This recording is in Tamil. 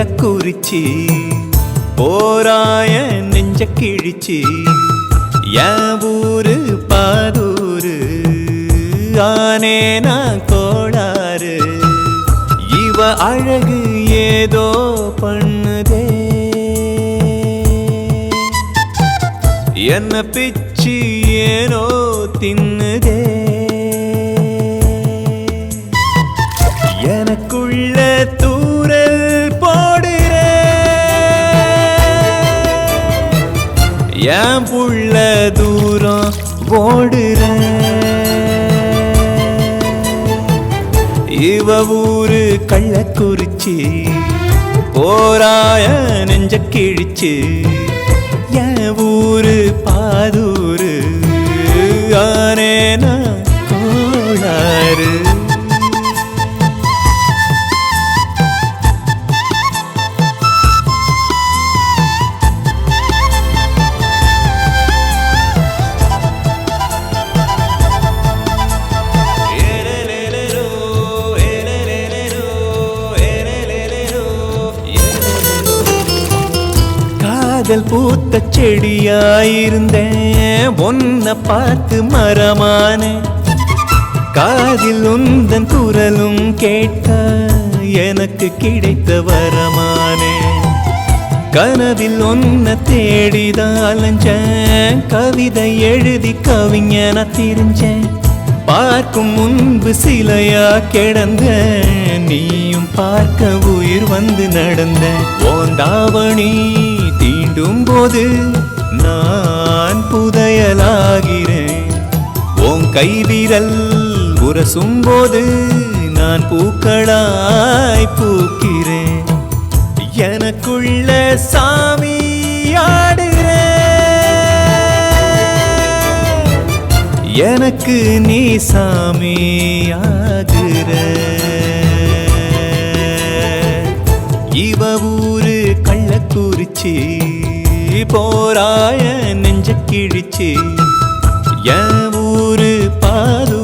கள்ளக்குறிச்சி போராய நெஞ்ச கிழிச்சி என் ஊரு பாதூரு ஆனேனா கோளாறு இவ அழகு ஏதோ பண்ணுதே என்ன பிச்சு ஏனோ தின்னுதே எனக்குள்ள தூரல் போடுறே என் புள்ள தூரம் ஓடுற இவ ஊரு கள்ளக்குறிச்சி போராய நெஞ்ச கிழிச்சு என் ஊரு பாதூரு ஆனேனா கோளாறு காதல் பூத்த செடியாயிருந்தேன் ஒன்ன பார்த்து மரமானே காதில் உந்தன் குரலும் கேட்க எனக்கு கிடைத்த வரமானே கனவில் ஒன்ன தேடிதான் அலைஞ்சேன் கவிதை எழுதி கவிஞன திரிஞ்சேன் பார்க்கும் முன்பு சிலையா கிடந்த நீயும் பார்க்க உயிர் வந்து நடந்த ஓந்தாவணி தீண்டும் போது நான் புதையலாகிறேன் உன் கைவிரல் உரசும் போது நான் பூக்களாய் பூக்கிறேன் எனக்குள்ள சாமி எனக்கு நீ சாமி ஆகுற இவ ஊரு கள்ளக்குறிச்சி போராய நெஞ்ச கிழிச்சி என் ஊரு பாது